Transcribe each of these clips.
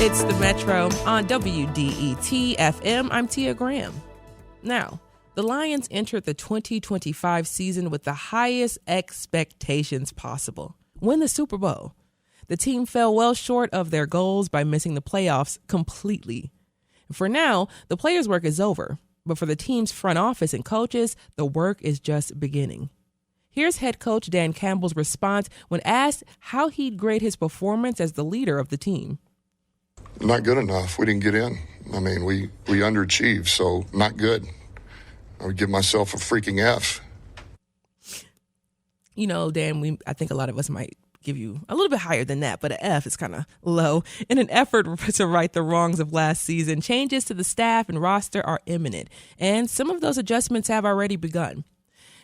It's the Metro on WDET-FM. I'm Tia Graham. Now, the Lions entered the 2025 season with the highest expectations possible. Win the Super Bowl. The team fell well short of their goals by missing the playoffs completely. For now, the players' work is over, but for the team's front office and coaches, the work is just beginning. Here's head coach Dan Campbell's response when asked how he'd grade his performance as the leader of the team. Not good enough. We didn't get in. I mean, we underachieved, so not good. I would give myself a freaking F. You know, Dan, I think a lot of us might give you a little bit higher than that, but an F is kind of low. In an effort to right the wrongs of last season, changes to the staff and roster are imminent, and some of those adjustments have already begun.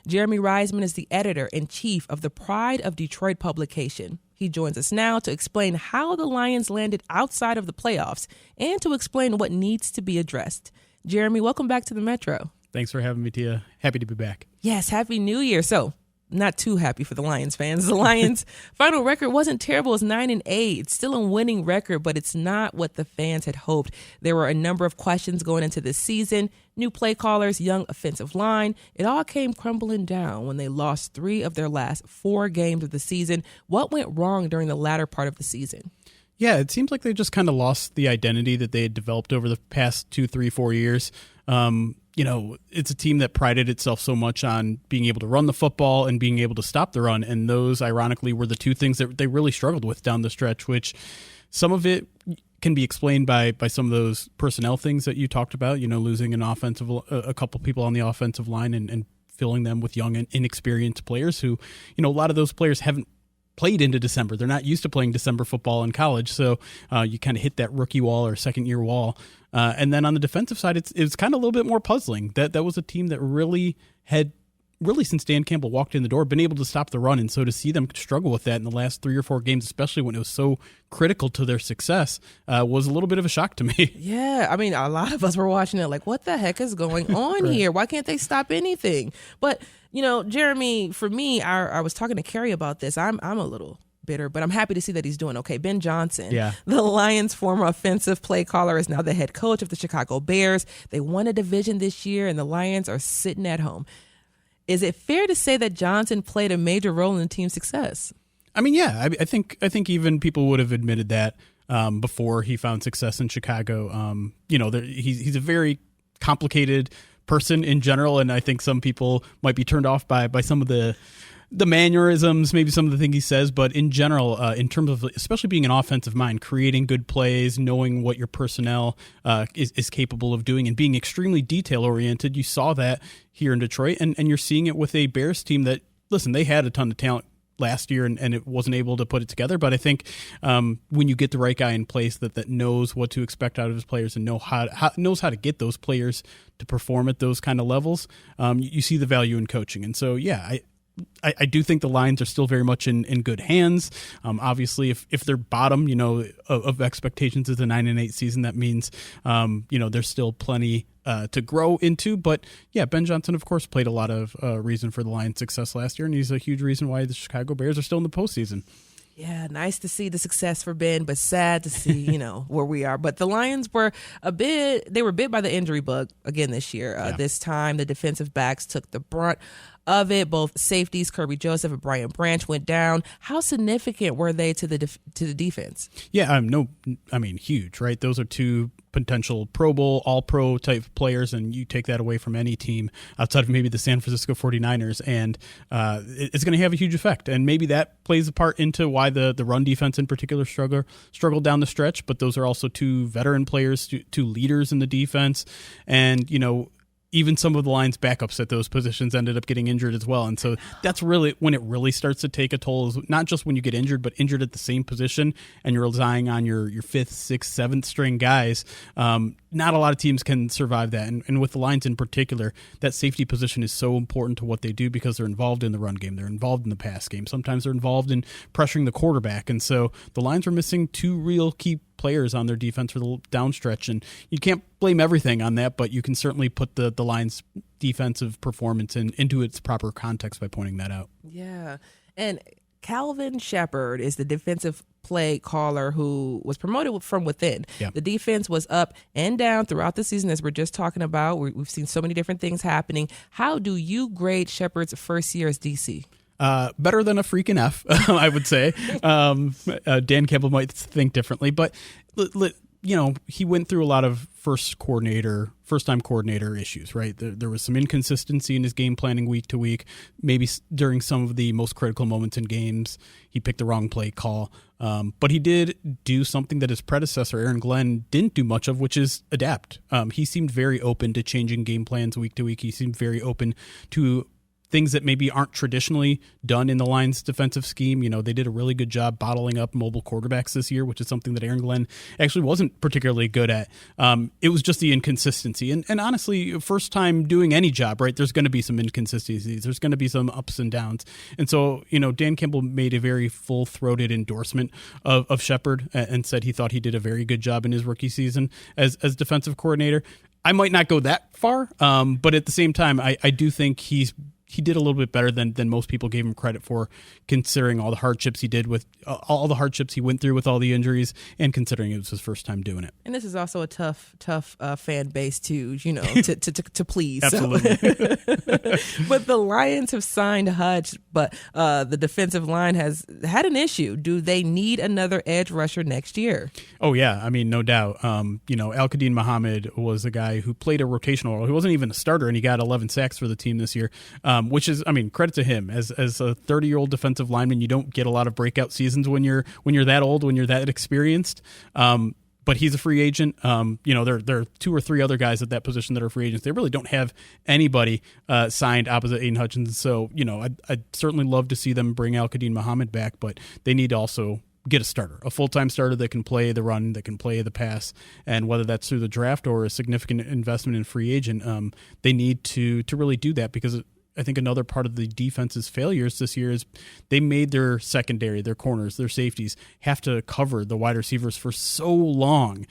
Jeremy Reisman is the editor-in-chief of the Pride of Detroit publication. He joins us now to explain how the Lions landed outside of the playoffs and to explain what needs to be addressed. Jeremy, welcome back to the Metro. Thanks for having me, Tia. Happy to be back. Yes, Happy New Year. So, not too happy for the Lions fans. The Lions' final record wasn't terrible. It's 9-8. It's still a winning record, but it's not what the fans had hoped. There were a number of questions going into this season. New play callers, young offensive line. It all came crumbling down when they lost 3 of their last 4 games of the season. What went wrong during the latter part of the season? Yeah, it seems like they just kind of lost the identity that they had developed over the past 2, 3, 4 years. It's a team that prided itself so much on being able to run the football and being able to stop the run. And those, ironically, were the 2 things that they really struggled with down the stretch, which some of it can be explained by some of those personnel things that you talked about, losing a couple people on the offensive line and filling them with young and inexperienced players who, a lot of those players haven't played into December. They're not used to playing December football in college. So you kind of hit that rookie wall or second year wall. And then on the defensive side, it's kind of a little bit more puzzling. That was a team that really since Dan Campbell walked in the door, been able to stop the run. And so to see them struggle with that in the last 3 or 4 games, especially when it was so critical to their success, was a little bit of a shock to me. Yeah, I mean, a lot of us were watching it like, what the heck is going on here? Why can't they stop anything? But, Jeremy, for me, I was talking to Carrie about this. I'm a little bitter, but I'm happy to see that he's doing okay. Ben Johnson, the Lions' former offensive play caller, is now the head coach of the Chicago Bears. They won a division this year, and the Lions are sitting at home. Is it fair to say that Johnson played a major role in the team's success? I mean, yeah, I think even people would have admitted that before he found success in Chicago. He's a very complicated person in general, and I think some people might be turned off by some of the mannerisms, maybe some of the things he says, but in general, in terms of especially being an offensive mind, creating good plays, knowing what your personnel is capable of doing, and being extremely detail-oriented, you saw that here in Detroit, and you're seeing it with a Bears team that, listen, they had a ton of talent last year and it wasn't able to put it together, but I think when you get the right guy in place that knows what to expect out of his players and knows how to get those players to perform at those kind of levels, you see the value in coaching. And so, yeah, I do think the Lions are still very much in good hands. Obviously, if their bottom, of expectations is a 9-8 season, that means, there's still plenty to grow into. But yeah, Ben Johnson, of course, played a lot of reason for the Lions' success last year, and he's a huge reason why the Chicago Bears are still in the postseason. Yeah, nice to see the success for Ben, but sad to see, where we are. But the Lions were bit by the injury bug again this year. This time, the defensive backs took the brunt of it. Both safeties, Kirby Joseph and Brian Branch, went down. How significant were they to the defense? Yeah, huge, right? Those are 2 potential Pro Bowl, All-Pro type players, and you take that away from any team outside of maybe the San Francisco 49ers, and it's going to have a huge effect. And maybe that plays a part into why the run defense in particular struggled down the stretch, but those are also 2 veteran players, 2 leaders in the defense, and, even some of the Lions' backups at those positions ended up getting injured as well. And so that's really when it really starts to take a toll, is not just when you get injured, but injured at the same position and you're relying on your 5th, 6th, 7th string guys. Not a lot of teams can survive that. And with the Lions in particular, that safety position is so important to what they do because they're involved in the run game. They're involved in the pass game. Sometimes they're involved in pressuring the quarterback. And so the Lions are missing 2 real key players on their defense for the downstretch, and you can't blame everything on that, but you can certainly put the Lions' defensive performance into its proper context by pointing that out. Yeah, and Calvin Shepard is the defensive play caller who was promoted from within. Yeah. The defense was up and down throughout the season, as we're just talking about. We've seen so many different things happening. How do you grade Shepard's first year as DC? Better than a freaking F, I would say. Dan Campbell might think differently, but he went through a lot of first-time coordinator issues, right? There was some inconsistency in his game planning week to week. Maybe during some of the most critical moments in games, he picked the wrong play call. But he did do something that his predecessor, Aaron Glenn, didn't do much of, which is adapt. He seemed very open to changing game plans week to week. He seemed very open to things that maybe aren't traditionally done in the Lions defensive scheme. They did a really good job bottling up mobile quarterbacks this year, which is something that Aaron Glenn actually wasn't particularly good at. It was just the inconsistency. And honestly, first time doing any job, right, there's going to be some inconsistencies. There's going to be some ups and downs. And so, Dan Campbell made a very full-throated endorsement of Shepard and said he thought he did a very good job in his rookie season as defensive coordinator. I might not go that far, but at the same time, I do think he did a little bit better than most people gave him credit for, considering all the hardships he did with all the hardships he went through with all the injuries, and considering it was his first time doing it. And this is also a tough fan base to please. Absolutely. So. But the Lions have signed Hutch, but the defensive line has had an issue. Do they need another edge rusher next year? Oh yeah, I mean, no doubt. Al-Qadim Muhammad was a guy who played a rotational role. He wasn't even a starter, and he got 11 sacks for the team this year. Which is, credit to him. As a 30-year-old defensive lineman, you don't get a lot of breakout seasons when you're that old, when you're that experienced. But he's a free agent. There are 2 or 3 other guys at that position that are free agents. They really don't have anybody signed opposite Aiden Hutchinson. So, I'd certainly love to see them bring Al-Qadim Muhammad back, but they need to also get a starter, a full-time starter that can play the run, that can play the pass, and whether that's through the draft or a significant investment in free agent, they need to really do that, because I think another part of the defense's failures this year is they made their secondary, their corners, their safeties have to cover the wide receivers for so long.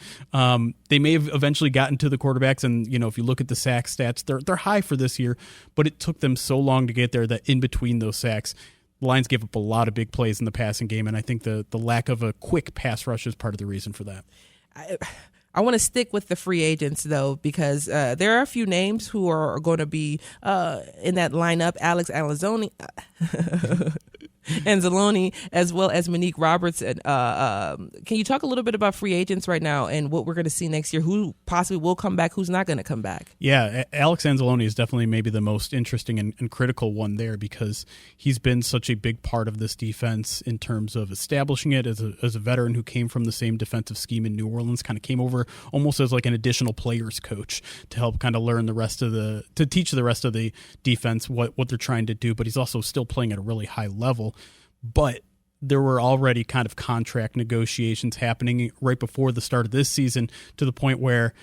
They may have eventually gotten to the quarterbacks, and if you look at the sack stats, they're high for this year, but it took them so long to get there that in between those sacks, the Lions gave up a lot of big plays in the passing game, and I think the lack of a quick pass rush is part of the reason for that. I want to stick with the free agents, though, because there are a few names who are going to be in that lineup. Alex Anzalone, as well as Monique Robertson. Can you talk a little bit about free agents right now and what we're going to see next year? Who possibly will come back, who's not going to come back? Yeah, Alex Anzalone is definitely maybe the most interesting and critical one there, because he's been such a big part of this defense in terms of establishing it as a veteran who came from the same defensive scheme in New Orleans, kind of came over almost as like an additional players coach to help kind of learn to teach the rest of the defense what they're trying to do, but he's also still playing at a really high level. But there were already kind of contract negotiations happening right before the start of this season, to the point where,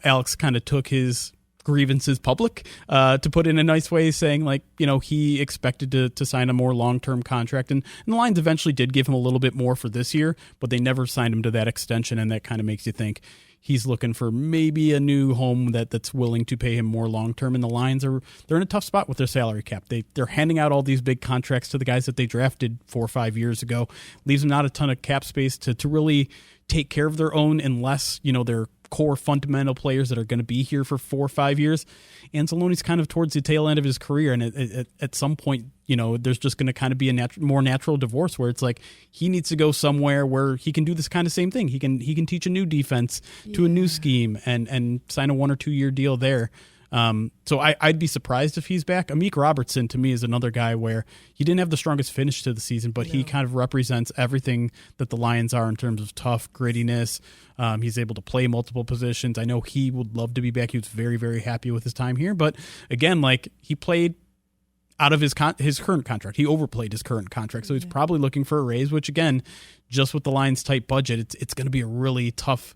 Alex kind of took his grievances public, to put it in a nice way, saying he expected to sign a more long-term contract. And the Lions eventually did give him a little bit more for this year, but they never signed him to that extension. And that kind of makes you think he's looking for maybe a new home that's willing to pay him more long-term. And the Lions they're in a tough spot with their salary cap. They're handing out all these big contracts to the guys that they drafted 4 or 5 years ago. Leaves them not a ton of cap space to really take care of their own, unless, they're core fundamental players that are going to be here for 4 or 5 years. Anzalone's kind of towards the tail end of his career, and at some point, there's just going to kind of be a more natural divorce, where it's like he needs to go somewhere where he can do this kind of same thing. He can teach a new defense to a new scheme and sign a 1 or 2 year deal there. So I'd be surprised if he's back. Amik Robertson, to me, is another guy where he didn't have the strongest finish to the season, but he kind of represents everything that the Lions are in terms of tough grittiness. He's able to play multiple positions. I know he would love to be back. He was very, very happy with his time here. But again, he played out of his current contract. He overplayed his current contract, so he's probably looking for a raise, which, again, just with the Lions' tight budget, it's going to be a really tough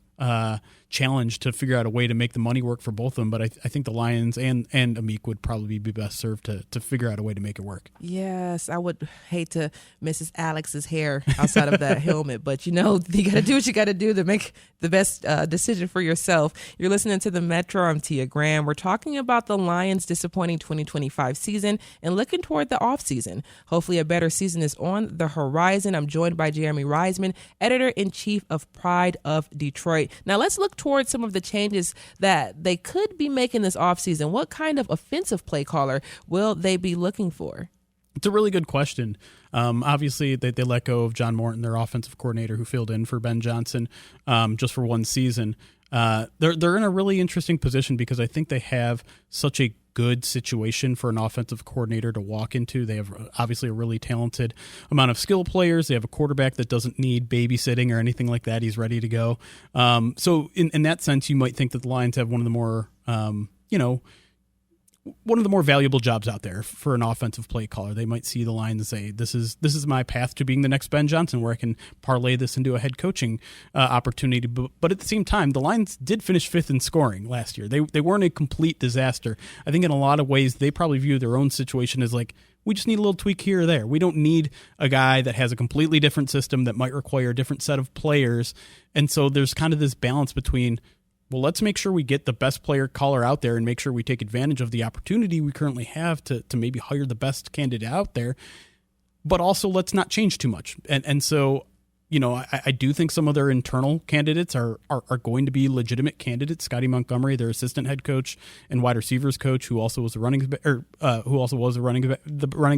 challenge to figure out a way to make the money work for both of them. But I think the Lions and Amik would probably be best served to figure out a way to make it work. Yes, I would hate to Mrs. Alex's hair outside of that helmet, but you got to do what you got to do to make the best decision for yourself. You're listening to the Metro. I'm Tia Graham. We're talking about the Lions' disappointing 2025 season and looking toward the offseason. Hopefully a better season is on the horizon. I'm joined by Jeremy Reisman, editor-in-chief of Pride of Detroit. Now let's look towards some of the changes that they could be making this offseason. What kind of offensive play caller will they be looking for? It's a really good question. Obviously, they let go of John Morton, their offensive coordinator, who filled in for Ben Johnson just for one season. They're in a really interesting position because I think they have such a good situation for an offensive coordinator to walk into. They have obviously a really talented amount of skill players. They have a quarterback that doesn't need babysitting or anything like that. He's ready to go. So in that sense, you might think that the Lions have one of the more, one of the more valuable jobs out there for an offensive play caller. They might see the Lions and say, this is my path to being the next Ben Johnson, where I can parlay this into a head coaching opportunity. But at the same time, the Lions did finish fifth in scoring last year. They weren't a complete disaster. I think in a lot of ways, they probably view their own situation as like, we just need a little tweak here or there. We don't need a guy that has a completely different system that might require a different set of players. And so there's kind of this balance between, well, let's make sure we get the best player caller out there and make sure we take advantage of the opportunity we currently have to maybe hire the best candidate out there. But also, let's not change too much. And so, I do think some of their internal candidates are going to be legitimate candidates. Scotty Montgomery, their assistant head coach and wide receivers coach, who also was the running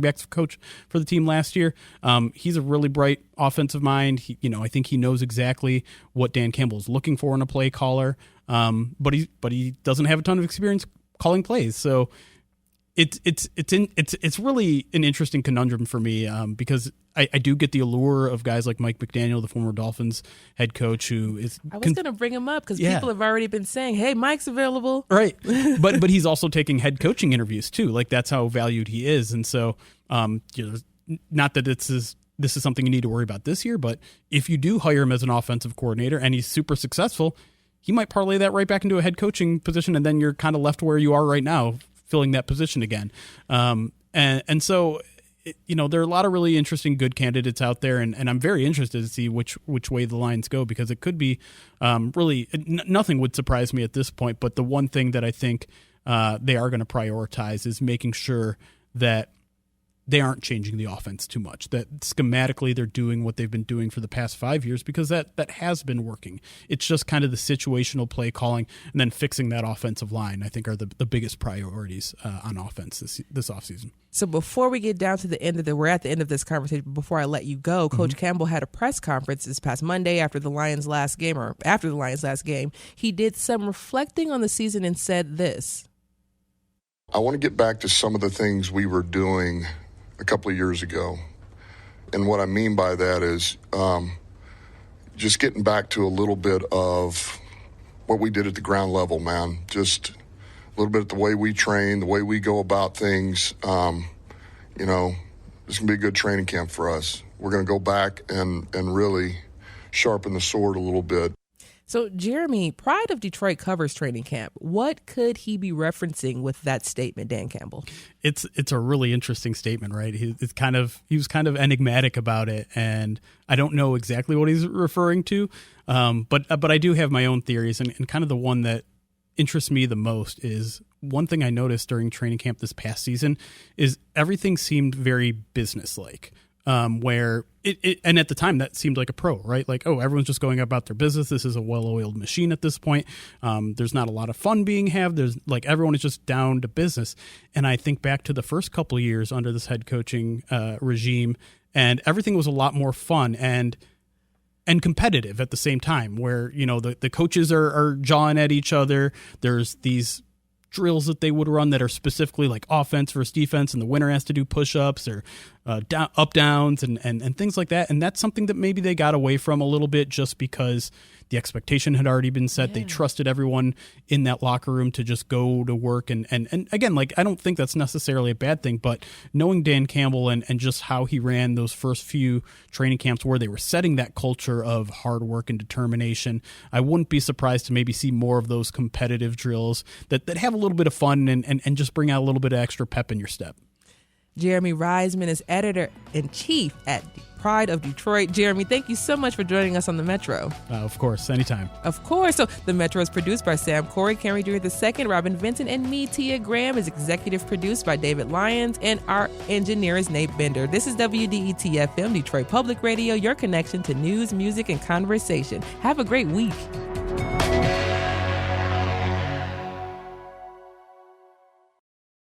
backs coach for the team last year. He's a really bright offensive mind. I think he knows exactly what Dan Campbell is looking for in a play caller. But he doesn't have a ton of experience calling plays. So it's really an interesting conundrum for me because I do get the allure of guys like Mike McDaniel, the former Dolphins head coach, who is. I was going to bring him up because people have already been saying, "Hey, Mike's available." Right, but he's also taking head coaching interviews too. Like that's how valued he is, and so not that this is something you need to worry about this year, but if you do hire him as an offensive coordinator and he's super successful, he might parlay that right back into a head coaching position, and then you're kind of left where you are right now, filling that position again. And so, there are a lot of really interesting, good candidates out there, and I'm very interested to see which way the Lions go, because it could be really nothing would surprise me at this point. But the one thing that I think they are going to prioritize is making sure that they aren't changing the offense too much, that schematically they're doing what they've been doing for the past 5 years, because that has been working. It's just kind of the situational play calling and then fixing that offensive line, I think, are the biggest priorities on offense this offseason. So before we get down to the end we're at the end of this conversation, but before I let you go, Coach Campbell had a press conference this past Monday after the Lions' last game. He did some reflecting on the season and said this. I want to get back to some of the things we were doing a couple of years ago. And what I mean by that is just getting back to a little bit of what we did at the ground level, man. Just a little bit of the way we train, the way we go about things. This is going to be a good training camp for us. We're going to go back and really sharpen the sword a little bit. So, Jeremy, Pride of Detroit covers training camp. What could he be referencing with that statement, Dan Campbell? It's a really interesting statement, right? He was kind of enigmatic about it, and I don't know exactly what he's referring to. But I do have my own theories, and kind of the one that interests me the most is one thing I noticed during training camp this past season is everything seemed very businesslike. Where and at the time that seemed like a pro, right? Like, oh, everyone's just going about their business. This is a well-oiled machine at this point. There's not a lot of fun being had. There's like everyone is just down to business. And I think back to the first couple of years under this head coaching regime, and everything was a lot more fun and competitive at the same time. Where the coaches are jawing at each other. There's these drills that they would run that are specifically like offense versus defense, and the winner has to do push-ups, or up downs and things like that. And that's something that maybe they got away from a little bit just because the expectation had already been set. Yeah. They trusted everyone in that locker room to just go to work. And again, like, I don't think that's necessarily a bad thing, but knowing Dan Campbell and just how he ran those first few training camps where they were setting that culture of hard work and determination, I wouldn't be surprised to maybe see more of those competitive drills that have a little bit of fun and just bring out a little bit of extra pep in your step. Jeremy Reisman is editor-in-chief at Pride of Detroit. Jeremy, thank you so much for joining us on The Metro. Of course, anytime. Of course. So The Metro is produced by Sam Corey, Carrie Dewey II, Robin Vincent, and me, Tia Graham. Is executive produced by David Lyons, and our engineer is Nate Bender. This is WDET-FM, Detroit Public Radio, your connection to news, music, and conversation. Have a great week.